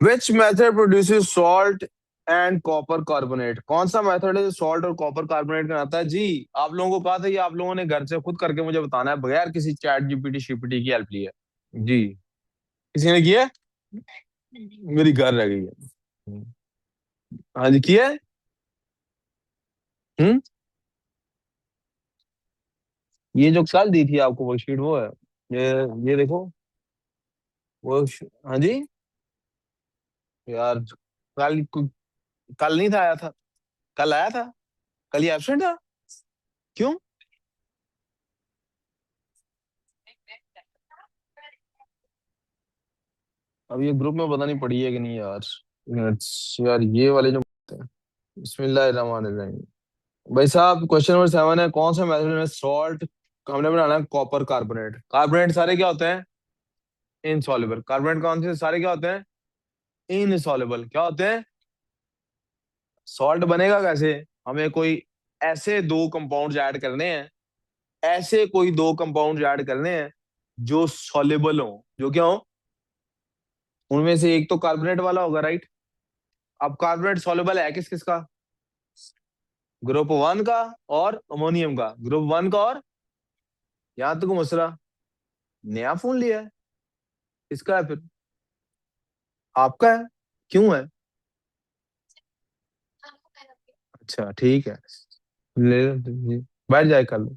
Which method produces salt and copper carbonate? कौन सा method है जो सॉल्ट और कॉपर कार्बोनेट का आता है जी? आप लोगों को कहा था, ये आप लोगों ने घर से खुद करके मुझे बताना है, बगैर किसी चैट जीपीटी शीपीटी की हेल्प लिए। जी, किसी ने किया है? मेरी घर रह गई है। हाँ जी, किया है। हम्म। ये जो कल दी थी आपको वर्कशीट, वो है। ये देखो। हाँ जी। यार, कल कल नहीं था, आया था। कल आया था। कल ही एब्सेंट था। क्यों? अब ये ग्रुप में पता नहीं पड़ी है कि नहीं यार। यार ये वाले जो बिस्मिल्लाहिर्रहमानिर्रहीम। भाई साहब, क्वेश्चन नंबर 7 है, कौन सा मेथड में सॉल्ट हमने बनाना है कॉपर कार्बोनेट? कार्बोनेट सारे क्या होते हैं? इनसॉल्युबल। कार्बोनेट कौन से सारे क्या होते हैं? इनसॉल्युबल। क्या होते हैं? सॉल्ट बनेगा कैसे? हमें कोई ऐसे दो कंपाउंड्स ऐड करने हैं, ऐसे कोई दो कंपाउंड्स ऐड करने हैं जो सॉल्युबल हो, जो क्या हो? उनमें से एक तो कार्बोनेट वाला होगा, राइट? अब कार्बोनेट सॉल्युबल है किस किस का? ग्रुप वन का और अमोनियम का। ग्रुप वन का और, यहां तक मसला। नया फोन लिया है, इसका है फिर? आपका है। क्यों है? अच्छा ठीक है। ले लो जी। बैठ जाए कर लो।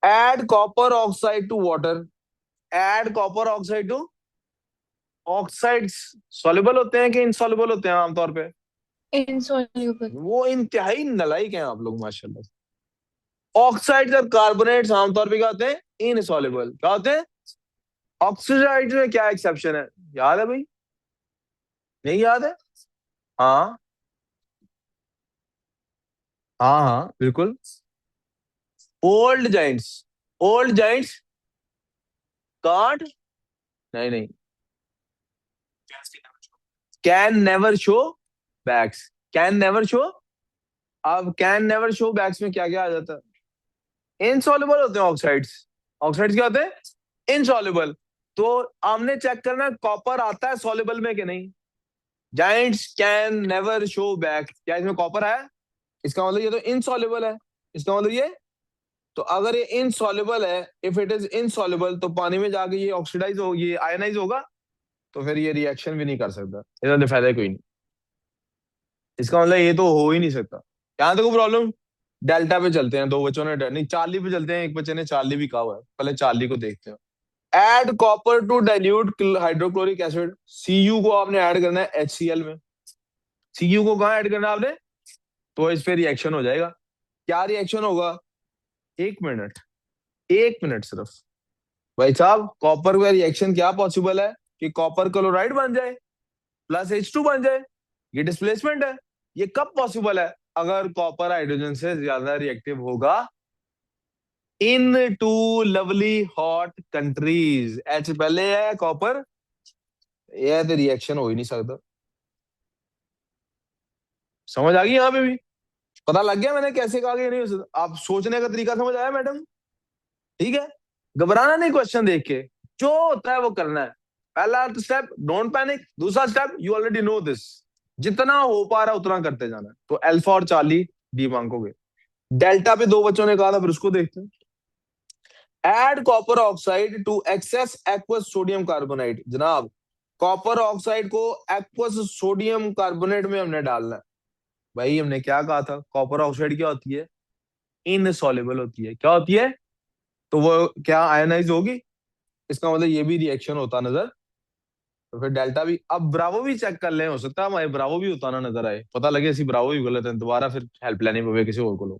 Add copper oxide to water. Add copper oxide to, oxides soluble होते हैं कि इनसॉल्युबल होते हैं आमतौर पे? इनसॉल्युबल। वो इंतहाई नालायक हैं आप लोग माशाल्लाह। ऑक्साइड्स और कार्बोनेट्स आमतौर पे क्या होते हैं? इनसॉल्युबल। क्या होते हैं? ऑक्सीडाइड में क्या एक्सेप्शन है? याद है भाई? नहीं याद है? हाँ हाँ हाँ बिल्कुल। Old giants. Old giants can't, नहीं नहीं, can never show backs. Can never show. अब कैन नेवर शो बैक्स में क्या क्या आ जाता है? इनसॉल्युबल होते हैं ऑक्साइड्स। ऑक्साइड्स क्या होते हैं? इनसॉल्युबल। तो हमने चेक करना कॉपर आता है सॉल्युबल में कि नहीं। Giants can never show back, क्या इसमें कॉपर आया? इसका मतलब ये तो इनसॉल्युबल है। इसका मतलब ये, तो अगर ये इनसॉल्युबल है, इफ इट इज इनसॉल्युबल, तो पानी में जाके ये ऑक्सीडाइज हो, ये आयनाइज होगा। तो फिर ये रिएक्शन भी नहीं कर सकता, इसका तो फायदा कोई नहीं। इसका मतलब ये तो हो ही नहीं सकता। यहाँ तक प्रॉब्लम। डेल्टा पे चलते हैं, दो बच्चों ने नहीं, चार्ली पे चलते हैं, एक बच्चे ने चार्ली भी कहा हुआ है, पहले चार्ली को देखते हैं। Add copper to dilute hydrochloric acid. CU को आपने ऐड करना है HCl में। सीयू को कहाँ ऐड करना है आपने? तो इस पे रिएक्शन हो जाएगा। क्या रिएक्शन होगा? 1 मिनट, 1 मिनट सिर्फ। भाई साहब, कॉपर का रिएक्शन क्या पॉसिबल है? कि कॉपर क्लोराइड बन जाए, प्लस H2 बन जाए। ये डिस्प्लेसमेंट है। ये कब पॉसिबल है? अगर कॉपर हाइड्रोजन से ज्यादा रिएक्टिव होगा in two lovely hot countries. H पहले है कॉपर, ये तो रिएक्शन हो ही नहीं सकता। समझ आ गई यहाँ पे भी? पता लग गया मैंने कैसे कहा कि ये नहीं हो सकता? आप सोचने का तरीका समझ आया मैडम? ठीक है। घबराना नहीं क्वेश्चन देख के, जो होता है वो करना है। पहला स्टेप डोंट पैनिक, दूसरा step you already know this. जितना हो पा रहा है उतना करते जाना है। तो अल्फा और चार्ली डी मांगोगे। डेल्टा पे दो बच्चों ने कहा था, फिर उसको देखते हैं। Add copper oxide to excess aqueous sodium carbonite. जनाब, कॉपर ऑक्साइड को एक्वस सोडियम कार्बोनेट में हमने डालना है। भाई हमने क्या कहा था? कॉपर ऑक्साइड क्या होती है? इनसॉल्युबल होती है। क्या होती है? तो वो क्या आयनाइज होगी? इसका मतलब ये भी रिएक्शन होता नजर। तो फिर डेल्टा भी, अब ब्रावो भी चेक कर लें, हो सकता है हमारे ब्रावो भी होता ना नजर आए, पता लगे इसी ब्रावो भी गलत है, दोबारा फिर हेल्प लेनी पवे किसी और को लो।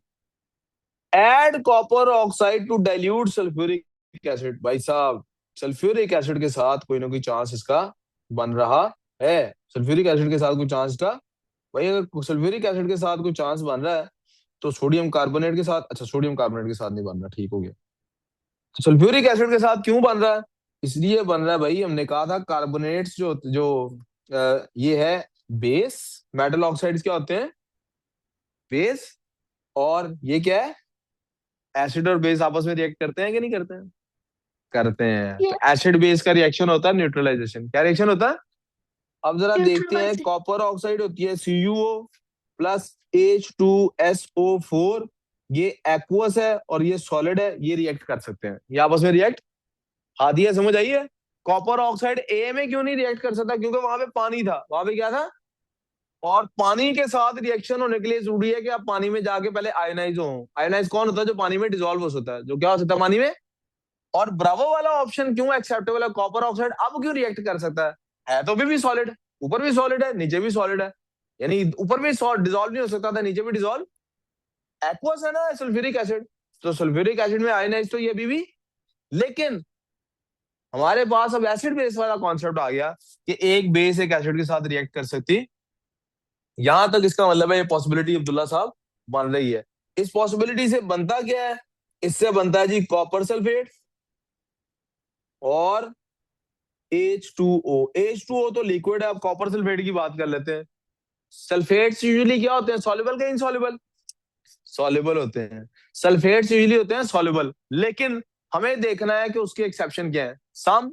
Add copper oxide to dilute sulphuric acid. भाई साहब, सल्फ्यूरिक एसिड के साथ कोई ना कोई चांस इसका बन रहा है। सल्फ्यूरिक एसिड के साथ कोई चांस का, भाई अगर सल्फ्यूरिक एसिड के साथ कोई चांस बन रहा है, तो सोडियम कार्बोनेट के साथ, अच्छा सोडियम कार्बोनेट के साथ नहीं बन रहा, ठीक हो गया। तो सल्फ्यूरिक एसिड के साथ क्यों बन रहा है? इसलिए बन रहा है भाई, हमने कहा था कार्बोनेट्स जो जो ये है बेस। मेटल ऑक्साइड्स क्या होते हैं? बेस। और ये क्या है? एसिड और बेस आपस में रिएक्ट करते हैं कि नहीं करते हैं? करते हैं। तो ये एसिड बेस का रिएक्शन होता है न्यूट्रलाइजेशन। क्या रिएक्शन होता है? अब जरा देखते हैं, कॉपर ऑक्साइड होती है CuO प्लस H2SO4, ये एक्वस है और ये सॉलिड है, ये रिएक्ट कर सकते हैं, ये आपस में रिएक्ट। हाँ दिया, समझ आई है? कॉपर ऑक्साइड ए में क्यों नहीं रिएक्ट कर सकता? क्योंकि वहां पे पानी था, वहां पे क्या था, और पानी के साथ रिएक्शन होने के लिए जरूरी है कि आप पानी में जाके पहले आयोनाइज हो। आयोनाइज कौन होता है? जो पानी में डिसॉल्व हो सकता है, जो क्या हो सकता है पानी में। और ब्रावो वाला ऑप्शन क्यों एक्सेप्टेबल है? कॉपर ऑक्साइड अब क्यों रिएक्ट कर सकता है तो भी सॉलिड, ऊपर भी सॉलिड है नीचे भी सॉलिड है, यानी ऊपर भी डिसॉल्व नहीं हो सकता था, नीचे भी डिसॉल्व, एक्वस है ना सल्फ्यूरिक एसिड, तो सल्फ्यूरिक एसिड में आयोनाइज तो ये भी। लेकिन हमारे पास अब एसिड बेस वाला कॉन्सेप्ट आ गया कि एक बेस एक एसिड के साथ रिएक्ट कर सकती। यहां तक इसका मतलब है ये पॉसिबिलिटी अब्दुल्ला साहब बन रही है। इस पॉसिबिलिटी से बनता क्या है? इससे बनता है जी कॉपर सल्फेट और H2O। H2O तो लिक्विड है, अब कॉपर सल्फेट की बात कर लेते हैं। सल्फेट्स यूजुअली क्या होते हैं, सॉल्युबल के इनसॉल्युबल? सॉल्युबल होते हैं। सल्फेट्स यूजुअली होते हैं सॉल्युबल, लेकिन हमें देखना है कि उसके एक्सेप्शन क्या है। Some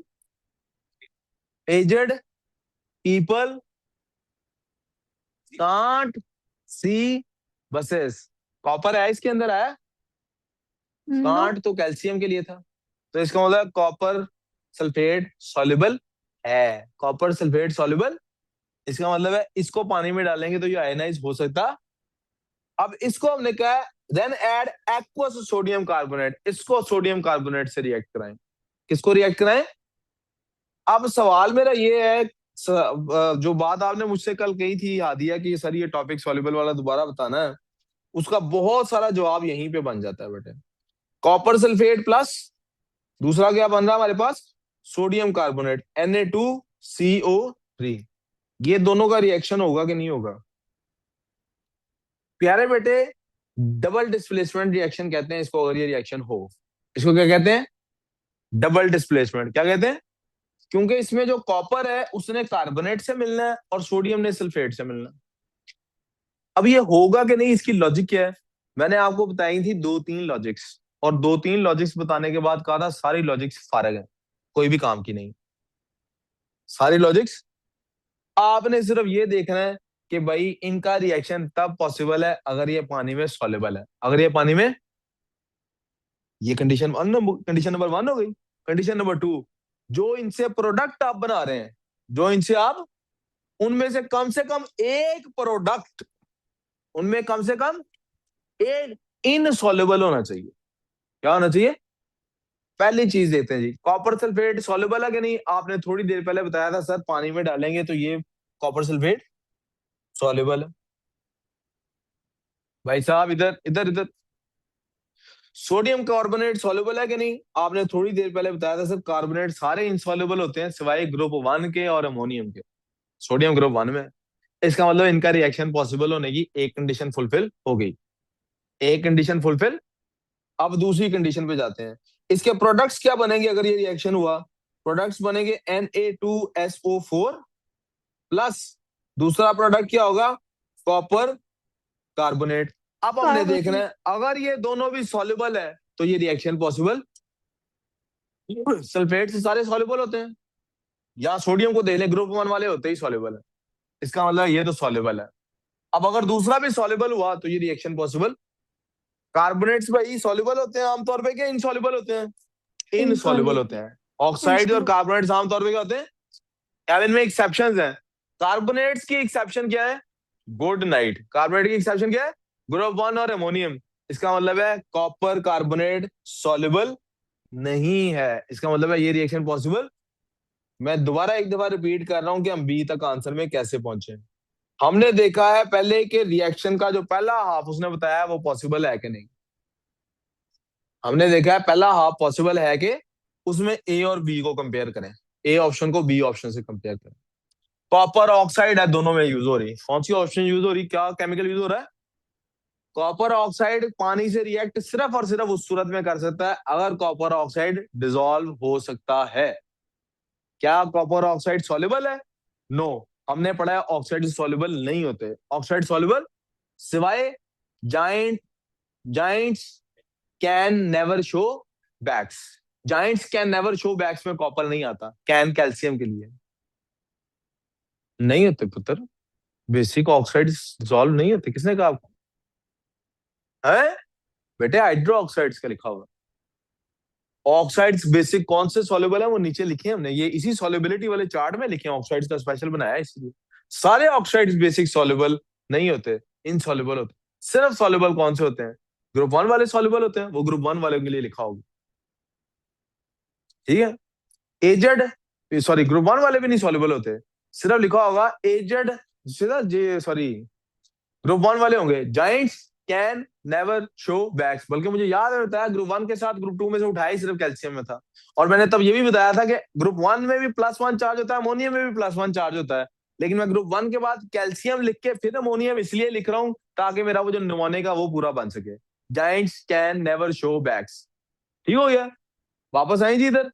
aged people can't see buses. Copper है इसके अंदर है, नो। कांट तो कैल्शियम के लिए था, तो इसका मतलब कॉपर सल्फेट सॉल्युबल है, कॉपर सल्फेट सॉल्युबल। इसका मतलब है इसको पानी में डालेंगे तो ये आयनाइज हो सकता। अब इसको हमने कहा है then add aqueous sodium carbonate, इसको सोडियम कार्बोनेट से रिएक्ट कराएं। किसको रिएक्ट कराएं? अब सवाल मेरा ये है, जो बात आपने मुझसे कल कही थी हादिया की सर ये टॉपिक सॉल्युबल वाला दोबारा बताना है, उसका बहुत सारा जवाब यहीं पे बन जाता है बेटे। कॉपर सल्फेट प्लस दूसरा क्या बन रहा है हमारे पास, सोडियम कार्बोनेट Na2CO3। ये दोनों का रिएक्शन होगा कि नहीं होगा? प्यारे बेटे, डबल डिस्प्लेसमेंट रिएक्शन कहते हैं इसको, अगर ये रिएक्शन हो। इसको क्या कहते हैं? Double displacement. क्या कहते हैं? क्योंकि इसमें जो कॉपर है उसने कार्बोनेट से मिलना है और सोडियम ने सल्फेट से मिलना है। अब ये होगा कि नहीं, इसकी लॉजिक क्या है? मैंने आपको बताई थी दो तीन लॉजिक्स, और दो तीन लॉजिक्स बताने के बाद कहा था सारी लॉजिक्स फारग है, कोई भी काम की नहीं। सारी लॉजिक्स आपने सिर्फ ये देखना है कि भाई इनका रिएक्शन तब पॉसिबल है अगर ये पानी में सॉल्युबल है। अगर ये पानी में, ये condition one, condition number one हो गई। कंडीशन नंबर टू, जो इनसे प्रोडक्ट आप बना रहे हैं, जो इनसे आप, उनमें से कम एक प्रोडक्ट, उनमें कम से कम एक इनसॉल्युबल होना चाहिए। क्या होना चाहिए? पहली चीज देखते हैं जी, कॉपर सल्फेट सॉल्युबल है कि नहीं? आपने थोड़ी देर पहले बताया था सर पानी में डालेंगे तो ये कॉपर सल्फेट सॉल्युबल है। भाई साहब इधर इधर इधर, सोडियम कार्बोनेट सॉल्युबल है कि नहीं? आपने थोड़ी देर पहले बताया था सर कार्बोनेट सारे इनसॉल्युबल होते हैं सिवाय ग्रुप वन के और अमोनियम के। सोडियम ग्रुप वन में। इसका मतलब इनका रिएक्शन पॉसिबल होने की एक कंडीशन फुलफिल हो गई। एक कंडीशन फुलफिल। अब दूसरी कंडीशन पे जाते हैं। इसके प्रोडक्ट्स क्या बनेंगे अगर ये रिएक्शन हुआ? प्रोडक्ट्स बनेंगे Na2SO4 प्लस दूसरा प्रोडक्ट क्या होगा, कॉपर कार्बोनेट। अब हमने देखना है अगर ये दोनों भी सॉल्युबल है तो ये रिएक्शन पॉसिबल। सल्फेट से सारे सॉल्युबल होते हैं, या सोडियम को देख लें ग्रुप वन वाले होते ही सॉल्युबल है, इसका मतलब ये तो सॉल्युबल है। अब अगर दूसरा भी सॉल्युबल हुआ तो ये रिएक्शन पॉसिबल। कार्बोनेट्स भाई सॉल्युबल होते हैं आमतौर पे, क्या इनसॉल्युबल होते हैं? इनसॉल्युबल होते हैं। ऑक्साइड और कार्बोनेट्स आमतौर पे क्या होते हैं? यार इनमें एक्सेप्शंस हैं। कार्बोनेट्स की एक्सेप्शन क्या है? Good night. कार्बोनेट की एक्सेप्शन क्या है? ग्रुप वन और अमोनियम। इसका मतलब है कॉपर कार्बोनेट सॉल्युबल नहीं है, इसका मतलब है ये रिएक्शन पॉसिबल। मैं दोबारा एक दफा रिपीट कर रहा हूं कि हम बी तक आंसर में कैसे पहुंचे। हमने देखा है पहले कि रिएक्शन का जो पहला हाफ उसने बताया वो पॉसिबल है कि नहीं। हमने देखा है पहला हाफ पॉसिबल है कि उसमें ए और बी को कंपेयर करें, ए ऑप्शन को बी ऑप्शन से कंपेयर करें। कॉपर ऑक्साइड है, दोनों में यूज हो रही। कौन सी ऑप्शन यूज हो रही, क्या केमिकल यूज हो रहा है? कॉपर ऑक्साइड पानी से रिएक्ट सिर्फ और सिर्फ उस सूरत में कर सकता है अगर कॉपर ऑक्साइड डिसॉल्व हो सकता है। क्या कॉपर ऑक्साइड सॉल्युबल है? नो। हमने पढ़ा है ऑक्साइड सॉल्युबल नहीं होते। ऑक्साइड सॉल्युबल सिवाय giant, giants can never show backs. Giants can never show backs में कॉपर नहीं आता, कैन कैल्शियम के लिए। नहीं होते पुत्र, बेसिक ऑक्साइड्स डिसॉल्व नहीं होते, किसने कहा आपको? है बेटे, हाइड्रो ऑक्साइड्स का लिखा हुआ। ऑक्साइड्स बेसिक कौन से सॉल्युबल है वो नीचे लिखे हैं हमने, ये इसी सॉल्युबिलिटी वाले चार्ट में लिखे हैं, ऑक्साइड्स का स्पेशल बनाया है इसलिए। सारे ऑक्साइड्स बेसिक सॉल्युबल नहीं होते, इनसॉल्युबल होते। सिर्फ सॉल्युबल कौन से होते हैं? ग्रुप वन वाले सॉल्युबल होते हैं, वो ग्रुप वन वाले के लिए लिखा होगा। ठीक है। एजेड, सॉरी ग्रुप वन वाले भी नहीं सॉल्युबल होते, सिर्फ लिखा होगा एजेड, सीधा जे सॉरी ग्रुप वन वाले होंगे। Giants can never show backs, बल्कि मुझे याद है बताया ग्रुप वन के साथ ग्रुप टू में से उठाया ही सिर्फ कैल्शियम में था। और मैंने तब ये भी बताया था कि ग्रुप वन में भी +1 चार्ज होता है, अमोनियम में भी +1 चार्ज होता है, लेकिन मैं ग्रुप वन के बाद कैल्शियम लिख के फिर अमोनियम इसलिए लिख रहा हूं ताकि मेरा वो जो निमोनिक का वो पूरा बन सके। Giants can never show backs, ठीक हो गया। वापस आए जी इधर।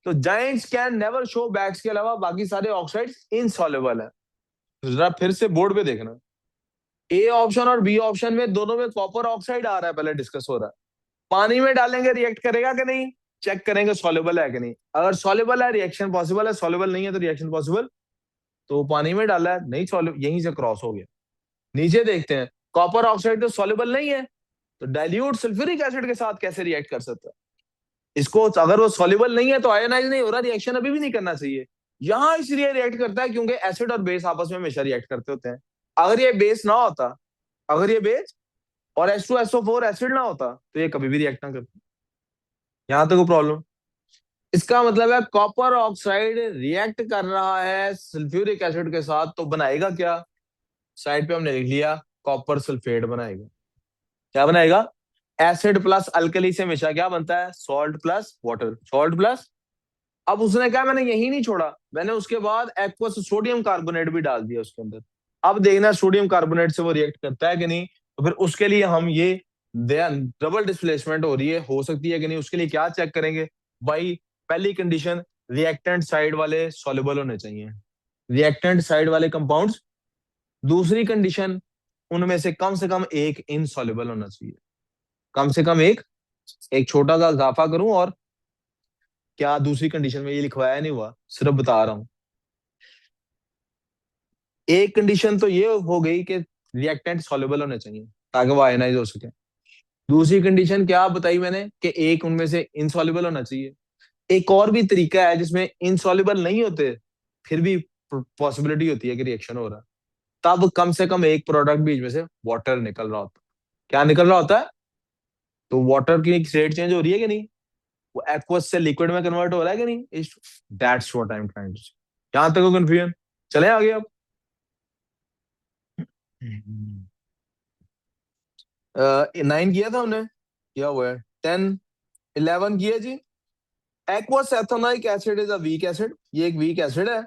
तो giants can never show backs के अलावा बाकी सारे ऑक्साइड्स इनसॉल्युबल है। तो जरा फिर से बोर्ड पे देखना, ए ऑप्शन और बी ऑप्शन में दोनों में कॉपर ऑक्साइड आ रहा है, पहले डिस्कस हो रहा है। पानी में डालेंगे रिएक्ट करेगा कि नहीं, चेक करेंगे सॉल्युबल है कि नहीं। अगर सॉल्युबल है रिएक्शन पॉसिबल है, सॉल्युबल नहीं है तो रिएक्शन पॉसिबल। तो पानी में डाला है, नहीं सॉल्युबल, यहीं से क्रॉस हो गया। नीचे देखते हैं, कॉपर ऑक्साइड तो सॉल्युबल नहीं है, तो डाइल्यूट सल्फ्यूरिक एसिड के साथ कैसे रिएक्ट कर सकता है? इसको अगर वो सॉल्युबल नहीं है तो आयोनाइज नहीं हो रहा, रिएक्शन अभी भी नहीं करना चाहिए। यहां इसलिए रिएक्ट करता है क्योंकि एसिड और बेस आपस में हमेशा रिएक्ट करते होते हैं। अगर ये बेस ना होता, अगर ये बेस और H2SO4 एसिड ना होता तो ये कभी भी रिएक्ट ना करता। यहां तक प्रॉब्लम। इसका मतलब है कॉपर ऑक्साइड रिएक्ट कर रहा है सल्फ्यूरिक एसिड के साथ, तो बनाएगा क्या? साइड पे हमने लिख लिया, कॉपर सल्फेट बनाएगा। क्या बनाएगा? एसिड प्लस अल्कली से हमेशा क्या बनता है? Salt plus water, salt plus. अब उसने कहा मैंने यही नहीं छोड़ा, मैंने उसके बाद एक्वस सोडियम कार्बोनेट भी डाल दिया उसके अंदर। अब देखना सोडियम कार्बोनेट से वो रिएक्ट करता है कि नहीं, तो फिर उसके लिए हम ये डबल डिस्प्लेसमेंट हो रही है, हो सकती है कि नहीं, उसके लिए क्या चेक करेंगे भाई? पहली कंडीशन, रिएक्टेंट साइड वाले सॉल्युबल होने चाहिए, रिएक्टेंट साइड वाले कंपाउंड्स। दूसरी कंडीशन, उनमें से कम एक इनसॉल्युबल होना चाहिए, कम से कम एक। एक छोटा सा इजाफा करूं, और क्या दूसरी कंडीशन में ये लिखवाया नहीं हुआ, सिर्फ बता रहा हूं। एक कंडीशन तो ये हो गई कि रिएक्टेंट सॉल्युबल होने चाहिए ताकि वो आयनाइज हो सके। दूसरी कंडीशन क्या बताई मैंने कि एक उनमें से इनसॉल्युबल होना चाहिए। एक और भी तरीका है जिसमें इनसॉल्युबल नहीं होते फिर भी पॉसिबिलिटी होती है कि रिएक्शन हो रहा है, तब कम से कम एक प्रोडक्ट बीच में से वाटर निकल रहा होता है। क्या निकल रहा होता है? तो वाटर की स्टेट चेंज हो रही है कि नहीं, वो एक्वस से लिक्विड में कन्वर्ट हो रहा है कि नहीं? That's what I am trying to say. यहां तक कंफ्यूजन? चले आगे अब। 9 किया था हमने, किया हुआ है। 10 11 किया जी। Aqueous ethanoic acid is a weak acid, ये एक वीक एसिड है।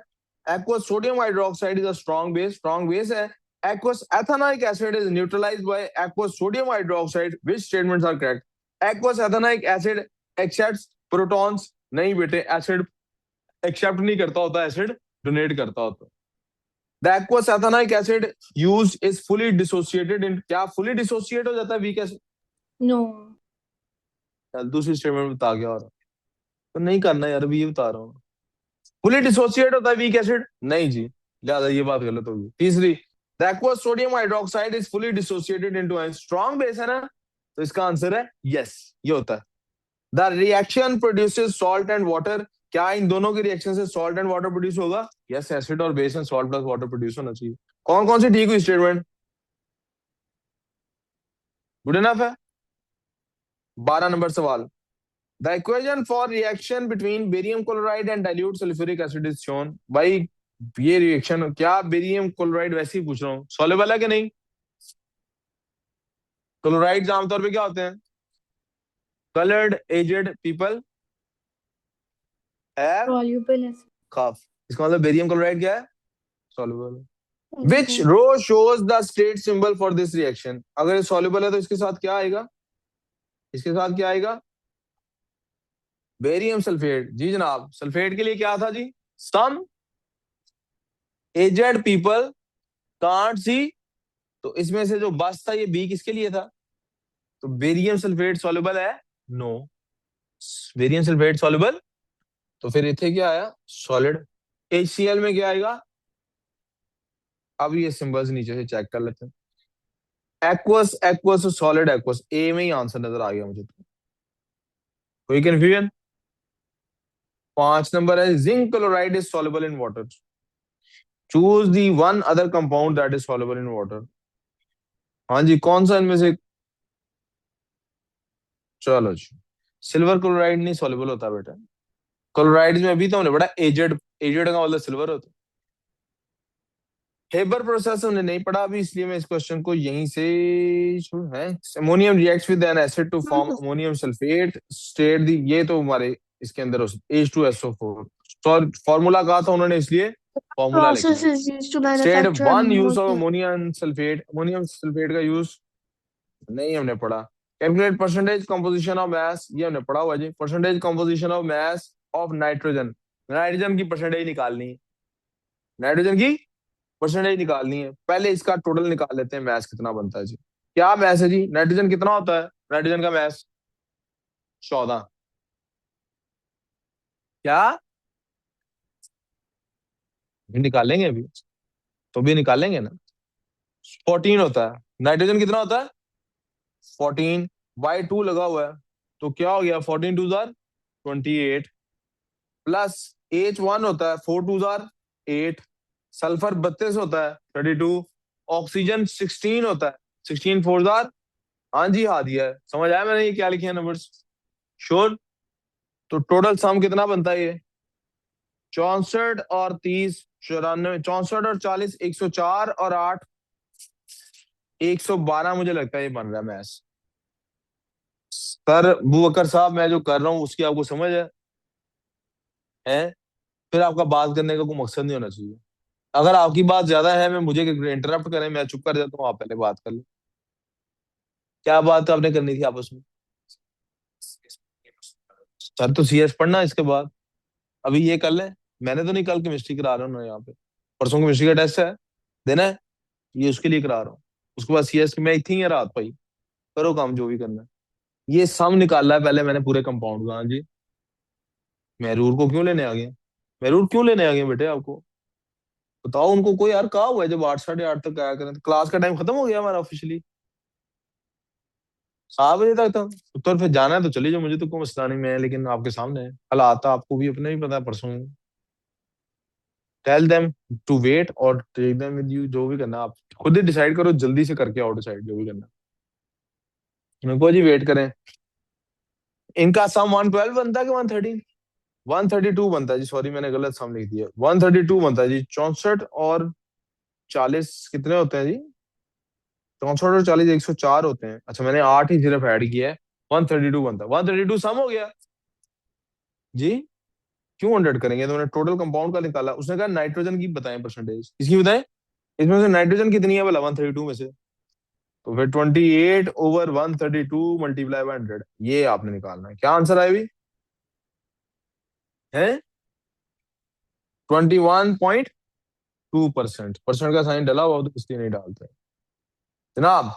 Aqueous sodium hydroxide is a strong base है। Aqueous ethanoic acid is neutralised by aqueous sodium hydroxide, which statements are correct? Aqueous ethanoic acid accepts protons, नहीं बेटे, acid accept नहीं करता होता, acid donate करता होता। The aqueous ethanoic acid use is fully dissociated in, क्या fully dissociate हो जाता है वीक एसिड? नो। दूसरी स्टेटमेंट बता गया, और तो नहीं करना यार, अभी ये बता रहा हूँ। फुली डिसोसिएट होता है वीक एसिड? नहीं जी, ज्यादा ये बात गलत होगी। तीसरी, the aqueous sodium hydroxide is fully dissociated into an strong base, है ना? तो इसका आंसर है यस, ये होता है। The reaction produces salt and water, क्या इन दोनों के रिएक्शन से सॉल्ट एंड वाटर प्रोड्यूस होगा? यस, एसिड और base and salt plus water produce होना चाहिए। कौन कौन सी ठीक हुई स्टेटमेंट? गुड इनफ है। 12 नंबर सवाल, the equation for reaction between barium chloride and dilute sulphuric acid is shown. भाई ये रिएक्शन, क्या बेरियम क्लोराइड, वैसे ही पूछ रहा हूँ, सॉल्युबल है कि नहीं? क्लोराइड्स आमतौर पे क्या होते हैं? Coloured aged people have soluble है। कफ। इसका मतलब बेरियम क्लोराइड क्या है? सॉल्युबल। विच अच्छा। Row shows the state symbol for this reaction? अगर ये सॉल्युबल है तो इसके साथ क्या आएगा? इसके साथ क्या आएगा? Barium sulphate. जी जनाब, सल्फेट के लिए क्या था जी? सम एजेड पीपल कांट सी। तो इसमें से जो बस था, ये बी किसके लिए था? तो बेरियम सल्फेट सॉल्युबल है? No, barium sulphate soluble. तो फिर इथे क्या आया? सॉलिड। HCl में क्या आएगा? अब ये सिंबल्स नीचे से चेक कर लेते हैं। एक्वस, एक्वस, सॉलिड, एक्वस, ए में ही आंसर नजर आ गया मुझे तो। कोई कंफ्यूजन? 5 नंबर है, zinc chloride is soluble in water. Choose the one other compound that is soluble in water. हाँ जी, कौन सा इनमें से? चलो जी, सिल्वर क्लोराइड नहीं सॉल्युबल होता बेटा। क्लोराइड में अभी तो हमने बड़ा एजेड, एजेड का मतलब सिल्वर होता है। हेबर प्रोसेस हमने नहीं पढ़ा अभी, इसलिए मैं इस क्वेश्चन को यहीं से है। Ammonium reacts with an acid to form ammonium sulphate, state the, ये तो हमारे इसके अंदर हो सकता H2SO4। फॉर्मूला कहा था उन्होंने, इसलिए फॉर्मूला लिखना process है। is used to state manufacture one use of ammonia. Ammonium sulphate, ammonium sulphate का यूज नहीं हमने पढ़ा। Calculate percentage composition of mass, ये हमने पढ़ा हुआ जी। Percentage composition of mass of nitrogen, nitrogen की परसेंटेज निकालनी है, नाइट्रोजन की परसेंटेज निकालनी है। पहले इसका टोटल निकाल लेते हैं, मैस कितना बनता है जी। क्या मैस है जी? नाइट्रोजन कितना होता है? नाइट्रोजन का मैस 14। क्या? भी निकालेंगे अभी, तो भी निकालेंगे ना। 14 होता है। नाइट्रोजन कितना होता है? 14 बाई 2 लगा हुआ है, तो क्या हो गया? 14 टू जार 28, प्लस H1 होता है 4 टू जार 8, सल्फर 32 होता है 32, ऑक्सीजन 16 होता है 16 4 जार। हाँ जी, हाँ दिया है, समझ आया मैंने ये क्या लिखे हैं नंबर्स? श्योर। तो टोटल सम कितना बनता है ये? 64 और 30, 94, 64 और 40, 104 और 8, 112 मुझे लगता है ये बन रहा है मैथ्स। सर बुबकर साहब, मैं जो कर रहा हूँ उसकी आपको समझ है? फिर आपका बात करने का कोई मकसद नहीं होना चाहिए। अगर आपकी बात ज्यादा है, मैं मुझे इंटरप्ट करें, मैं चुप कर जाता हूँ, आप पहले बात कर लो। क्या बात आपने करनी थी आपस में? सर तो CS पढ़ना इसके बाद, अभी ये कर लें। मैंने तो नहीं कल केमिस्ट्री करा रहा हूँ ना यहाँ पे, परसों केमिस्ट्री का टेस्ट है, देना है, ये उसके लिए करा रहा हूँ। उसके बाद CS की मैं थी है रात भाई, करो काम जो भी करना है। ये सम निकालना है पहले मैंने पूरे कंपाउंड का। हाँ जी, महरूर को क्यों लेने आ गए? महरूर क्यों लेने आ गए बेटे आपको? बताओ उनको, कोई यार कहा हुआ है जब 8 साढ़े 8 तक आया करें, तो क्लास का टाइम खत्म हो गया हमारा ऑफिशियली 7 बजे तक था। तो फिर जाना है तो चली जाओ, मुझे तो कोई मसला नहीं, मैं लेकिन आपके सामने है, कल आता आपको भी अपने भी पता है परसों। टेल देम टू वेट और टेक देम विद यू, जो भी करना आप खुद ही डिसाइड करो, जल्दी से करके आओ डिसाइड जो भी करना। उनको जी वेट करें। इनका सम 112 बनता है कि 113? 132 बनता है जी, सॉरी मैंने गलत सम लिख दिया, 132 बनता है जी। 64 और 40 कितने होते हैं जी? 64 और 40 104 होते हैं। अच्छा, मैंने 8 ही सिर्फ ऐड किया है, 132 बनता है। 132 सम हो गया जी। क्यों 100 करेंगे? तो मैंने टोटल कंपाउंड का निकाला, उसने कहा नाइट्रोजन की बताएं परसेंटेज, इसकी बताएं। इसमें से नाइट्रोजन कितनी है भला 132 में से? तो फिर 28/132 × 100, ये आपने निकालना है। क्या आंसर आया भी है? 21.2%। परसेंट का साइन डला हुआ तो इसलिए नहीं डालते जनाब।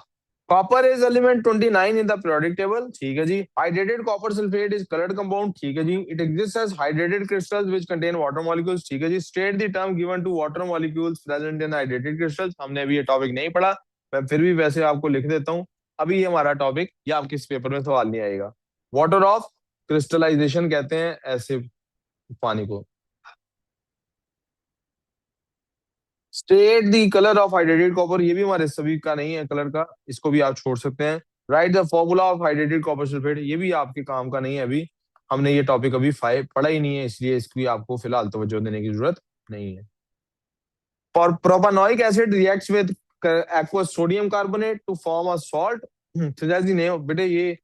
Copper is element 29 in the periodic table, ठीक है जी। Hydrated copper sulphate is coloured compound, ठीक है जी। It exist as hydrated crystals which contain water molecules, ठीक है जी। State the term given to water molecules present in hydrated crystals, हमने अभी ये टॉपिक नहीं पढ़ा, मैं फिर भी वैसे आपको लिख देता हूँ। अभी ये हमारा टॉपिक, या आपके इस पेपर में सवाल नहीं आएगा। वाटर ऑफ क्रिस्टलाइजेशन कहते हैं ऐसे पानी को। State the colour of hydrated copper, ये भी हमारे सभी का नहीं है कलर का, इसको भी आप छोड़ सकते हैं। Right the formula of hydrated copper sulphate, ये भी आपके काम का नहीं है अभी, हमने ये टॉपिक अभी 5 पढ़ा ही नहीं है, इसलिए इसकी आपको फिलहाल तवज्जो देने की जरूरत नहीं है। और propanoic acid reacts with aqueous sodium carbonate to form a salt. सजाजी नहीं हो बेटे, ये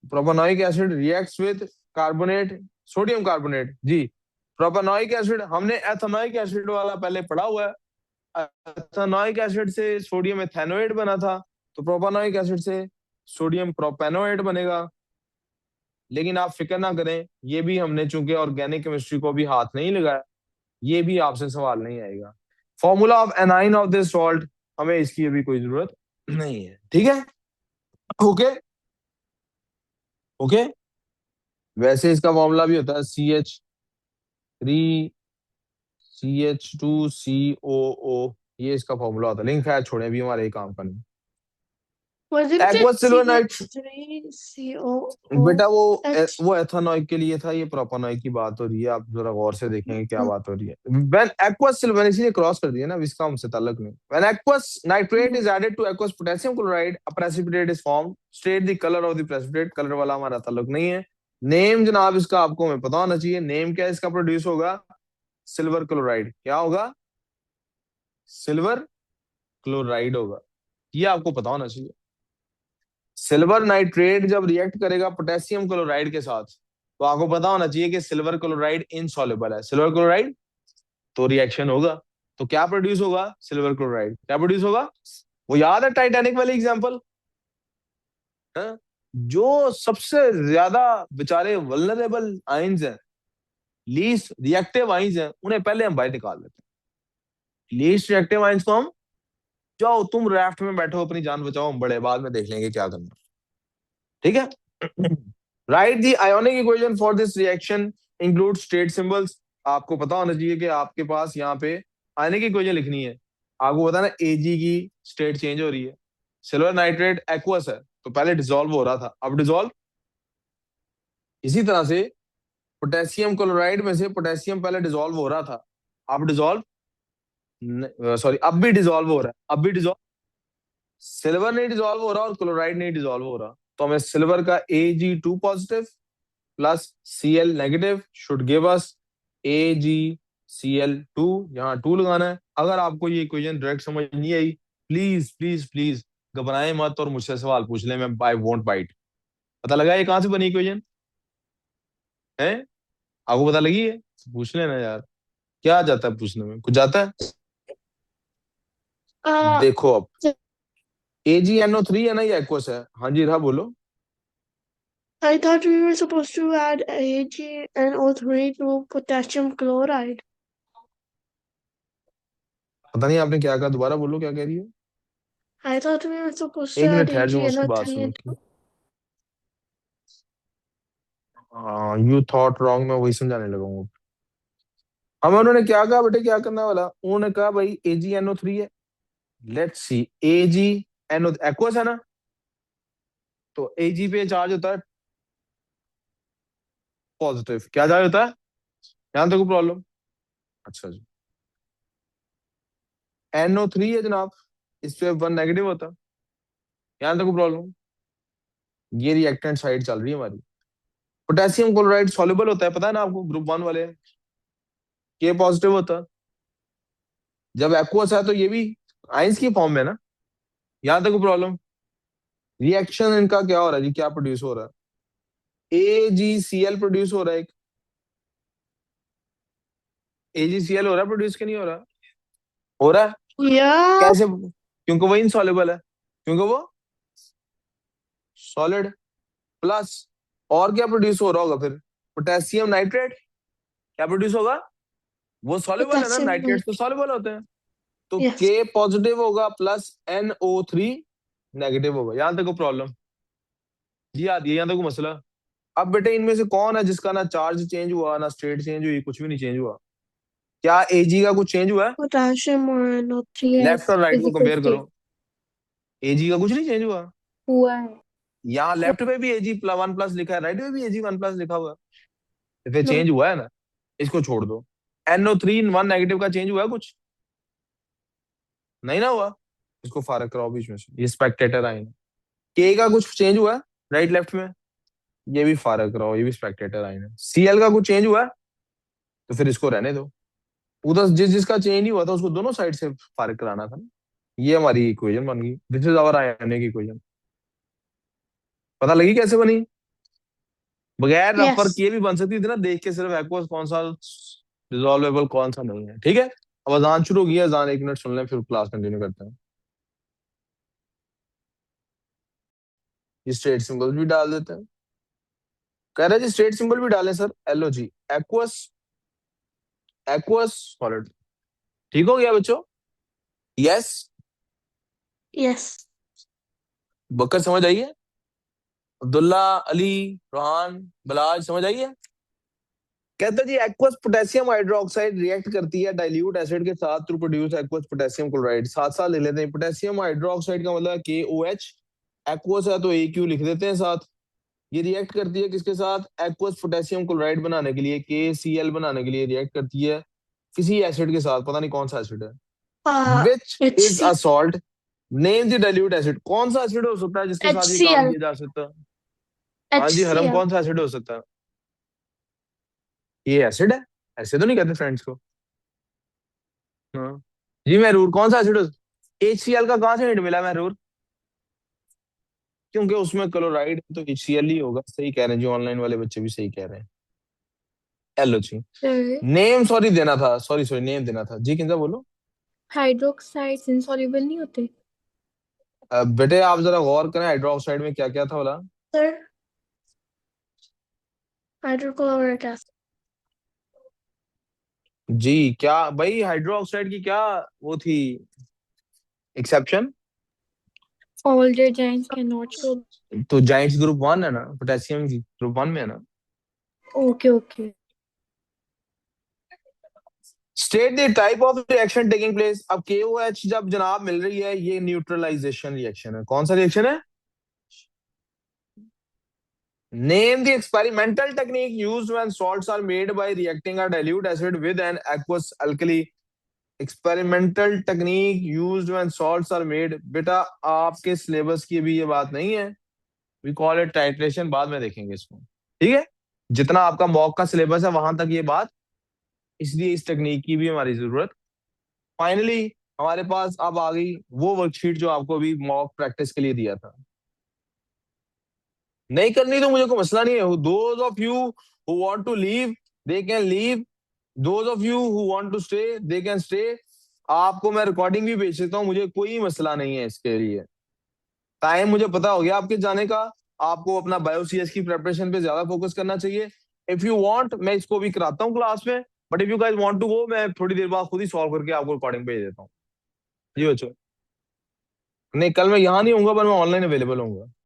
propanoic acid reacts with carbonate, sodium carbonate जी। प्रोपानोइक एसिड हमने एथेनोइक एसिड वाला पहले पढ़ा हुआ है। एथेनोइक एसिड से सोडियम एथेनोएट बना था, तो प्रोपानोइक एसिड से सोडियम प्रोपेनोएट बनेगा। लेकिन आप फिक्र ना करें, ये भी हमने चूंकि ऑर्गेनिक केमिस्ट्री को भी हाथ नहीं लगाया, ये भी आपसे सवाल नहीं आएगा। Formula of anion of this salt, हमें इसकी अभी कोई जरूरत नहीं है, ठीक है। Okay, okay. वैसे इसका फॉर्मूला भी होता है CH3 CH2COO, ये इसका फॉर्मूला होता है, लिंक है, छोड़े भी हमारे ये काम का नहीं। Wasn't aqua it silver night, CH3COOH? बेटा वो एथेनॉइक के लिए था, ये प्रोपेनॉइक की बात हो रही है, आप जरा गौर से देखेंगे क्या बात हो रही है। व्हेन एक्वस सिल्वर, मैंने इसीलिए क्रॉस कर दिया ना, इसका हमसे ताल्लुक नहीं। When aqueous nitrate is added to aqueous potassium chloride, a precipitate is formed, state the colour of the precipitate. Colour वाला हमारा ताल्लुक नहीं है। नेम जनाब इसका आपको हमें पता होना चाहिए, नेम क्या है इसका, प्रोड्यूस होगा सिल्वर क्लोराइड। क्या होगा? सिल्वर क्लोराइड होगा, ये आपको पता होना चाहिए। सिल्वर नाइट्रेट जब रिएक्ट करेगा पोटेशियम क्लोराइड के साथ, तो आपको पता होना चाहिए कि सिल्वर क्लोराइड इनसॉल्युबल है। सिल्वर क्लोराइड तो रिएक्शन होगा, तो क्या प्रोड्यूस होगा? Silver chloride. क्या प्रोड्यूस होगा? वो याद है टाइटैनिक वाली एग्जांपल? जो सबसे ज्यादा बेचारे वल्नरेबल आइंस हैं, लीस्ट रिएक्टिव आइंस हैं, उन्हें पहले हम बाहर निकाल देते हैं। लीस्ट रिएक्टिव आइंस को हम, जाओ तुम राफ्ट में बैठो, अपनी जान बचाओ, हम बड़े बाद में देख लेंगे क्या करना। ठीक है। Right the ionic equation for this reaction include state symbols. आपको पता होना चाहिए कि आपके पास यहाँ पे आयोनिक इक्वेशन लिखनी है। आपको पता ना एजी की स्टेट चेंज हो रही है। सिल्वर नाइट्रेट एक्वस है, तो पहले डिसॉल्व हो रहा था, अब डिसॉल्व। इसी तरह से पोटेशियम क्लोराइड में से पोटेशियम पहले डिसॉल्व हो रहा था, अब डिसॉल्व, सॉरी, अब भी डिसॉल्व हो रहा है, अब भी डिसॉल्व। सिल्वर नहीं डिसॉल्व हो रहा और क्लोराइड नहीं डिसॉल्व हो रहा, तो हमें सिल्वर का Ag2 positive plus Cl negative should give us AgCl2। यहाँ 2 लगाना है। अगर आपको ये इक्वेशन डायरेक्ट समझ नहीं आई, प्लीज प्लीज प्लीज घबराएं मत और मुझसे सवाल पूछ लें, मैं आई वोंट बाइट। पता लगा ये कहाँ से बनी इक्वेशन है? आपको पता लगी है? पूछ लेना यार, क्या जाता है पूछने में, कुछ जाता है? Uh, देखो अब, AgNO3 है ना, ये एक्वस है। हाँ जी, रहा बोलो। I thought we were supposed to add AgNO3 to potassium chloride. पता नहीं आपने क्या कहा, दोबारा बोलो क्या कह रही हो। I thought we were supposed to एक add मिनट ठहर जाओ, उसकी बात AgNO3 सुनो into. उसकी। यू थॉट रॉन्ग, मैं वही समझाने लगा हूँ। हमें उन्होंने क्या कहा बेटे, क्या करना वाला, उन्होंने कहा भाई AgNO3 है। लेट्स सी, AgNO एक्वस है ना, तो Ag पे चार्ज होता है पॉजिटिव। क्या चार्ज होता है? यहां तक प्रॉब्लम? अच्छा जी। NO3 है जनाब, इस पे 1 नेगेटिव होता है। यहां तक प्रॉब्लम? ये रिएक्टेंट साइड चल रही है हमारी। पोटेशियम क्लोराइड सॉल्युबल होता है, पता है ना आपको, ग्रुप 1 वाले के पॉजिटिव होता है। जब एक्वस है तो ये भी आइंस की फॉर्म में है ना। यहां तक प्रॉब्लम? रिएक्शन इनका क्या हो रहा है जी, क्या प्रोड्यूस हो रहा है? AgCl प्रोड्यूस हो रहा है। AgCl हो रहा है प्रोड्यूस, के नहीं हो रहा? हो रहा है। Yeah. कैसे? क्योंकि वो इनसॉल्युबल है, क्योंकि वो सॉलिड। प्लस और क्या प्रोड्यूस हो रहा होगा फिर? Potassium nitrate. क्या प्रोड्यूस होगा? वो सॉल्युबल है ना, Potassium नाइट्रेट्स तो nitrate. सॉल्युबल होते हैं। तो Yes. के पॉजिटिव होगा प्लस NO3 नेगेटिव होगा। यहां तक को प्रॉब्लम जी आती है, यहाँ तक को मसला। अब बेटे इनमें से कौन है जिसका ना चार्ज चेंज हुआ, ना स्टेट चेंज हुई, कुछ भी नहीं चेंज हुआ? क्या Ag का कुछ चेंज हुआ है? Potassium और NO3 लेफ्ट has और राइट को physical कंपेयर करो। state. Ag का कुछ नहीं चेंज हुआ। हुआ है. यहाँ लेफ्ट पे भी Ag+1 लिखा है, राइट पे भी Ag1+ लिखा हुआ है, तो फिर No. चेंज हुआ है ना। इसको छोड़ दो। NO3 1 नेगेटिव का चेंज हुआ है कुछ? नहीं ना हुआ। इसको फारक कराओ बीच में से, ये स्पेक्टेटर आइन। के का कुछ चेंज हुआ है राइट लेफ्ट में? ये भी फारक कराओ, ये भी स्पेक्टेटर आइन है। Cl का कुछ चेंज हुआ है, तो फिर इसको रहने दो। उधर जिसका चेंज नहीं हुआ था उसको दोनों साइड से फारक कराना था ना। ये हमारी इक्वेशन बन गई, this is our ionic equation. पता लगी कैसे बनी? बगैर रफर Yes. किए भी बन सकती थी ना, देख के सिर्फ एक्वस कौन सा डिसॉल्वेबल कौन सा नहीं है। ठीक है, अब अजान शुरू हो गई है, अजान 1 मिनट सुन लें फिर क्लास कंटिन्यू करते हैं। ये स्ट्रेट सिंबल भी डाल देते हैं। कह रहे जी स्ट्रेट सिंबल भी डालें sir, LOG, aqueous, aqueous solid. ठीक हो गया बच्चों? यस। Yes. बकर समझ आई है? अब्दुल्ला, अली, रोहान, बलाज समझ आई है? कहता है जी एक्वस पोटेशियम हाइड्रोक्साइड रिएक्ट करती है डाइल्यूट एसिड के साथ to produce aqueous potassium chloride. साथ साथ ले लेते हैं, पोटेशियम हाइड्रोक्साइड का मतलब KOH, एक्वस है तो AQ लिख देते हैं साथ। ये रिएक्ट करती है किसके साथ? एक्वस पोटेशियम क्लोराइड बनाने के लिए, KCl बनाने के लिए रिएक्ट करती है किसी एसिड के साथ, पता नहीं कौन सा एसिड है। Which is a HC, salt, name the dilute acid. कौन सा एसिड हो सकता है जिसके साथ ये काम HCl, किया जा सकता है? हाँ जी हरम, HCl. कौन सा एसिड हो सकता है? ये एसिड है, ऐसे तो नहीं कहते फ्रेंड्स को। हाँ जी महरूर, कौन सा एसिड हो? HCl का कहाँ से हिंट मिला महरूर? क्योंकि उसमें क्लोराइड है तो HCl ही होगा। सही कह रहे हैं जी, ऑनलाइन वाले बच्चे भी सही कह रहे हैं। एलो जी। नेम सॉरी देना था, सॉरी सॉरी नेम देना था जी, किंजा बोलो। हाइड्रोक्साइड्स इनसॉल्युबल नहीं होते? बेटे आप जरा गौर करें, हाइड्रोक्साइड में क्या क्या था बोला? Sir, hydrochloric acid. जी क्या भाई, हाइड्रोक्साइड की क्या वो थी exception? Older giants cannot show. तो जाइंट्स ग्रुप 1 है ना, पोटेशियम की ग्रुप 1 में है ना। Okay, okay. State the type of reaction taking place. अब KOH जब जनाब मिल रही है, ये न्यूट्रलाइजेशन रिएक्शन है। कौन सा रिएक्शन है? Name the experimental technique used when salts are made by reacting a dilute acid with an aqueous alkali. Experimental technique used when salts are made, बेटा आपके सिलेबस की भी ये बात नहीं है। वी कॉल इट टाइट्रेशन, बाद में देखेंगे इसको, ठीक है। जितना आपका मॉक का सिलेबस है वहां तक ये बात, इसलिए इस टेक्निक की भी हमारी जरूरत। फाइनली हमारे पास अब आ गई वो वर्कशीट जो आपको अभी मॉक प्रैक्टिस के लिए दिया था। नहीं करनी तो मुझे कोई मसला नहीं है। Those of you who want to leave they can leave, those of you who want to stay they can stay. आपको मैं रिकॉर्डिंग भी भेज सकता हूँ, मुझे कोई मसला नहीं है इसके लिए। टाइम मुझे पता हो गया आपके जाने का, आपको अपना बायो CS की प्रिपरेशन पे ज्यादा फोकस करना चाहिए। इफ यू वांट मैं इसको भी कराता हूँ क्लास में, but if you guys want to go, मैं थोड़ी देर बाद खुद ही सॉल्व करके आपको रिकॉर्डिंग भेज देता हूँ। जी बच्चों, नहीं कल मैं यहाँ नहीं हूँ पर मैं ऑनलाइन अवेलेबल हूँ।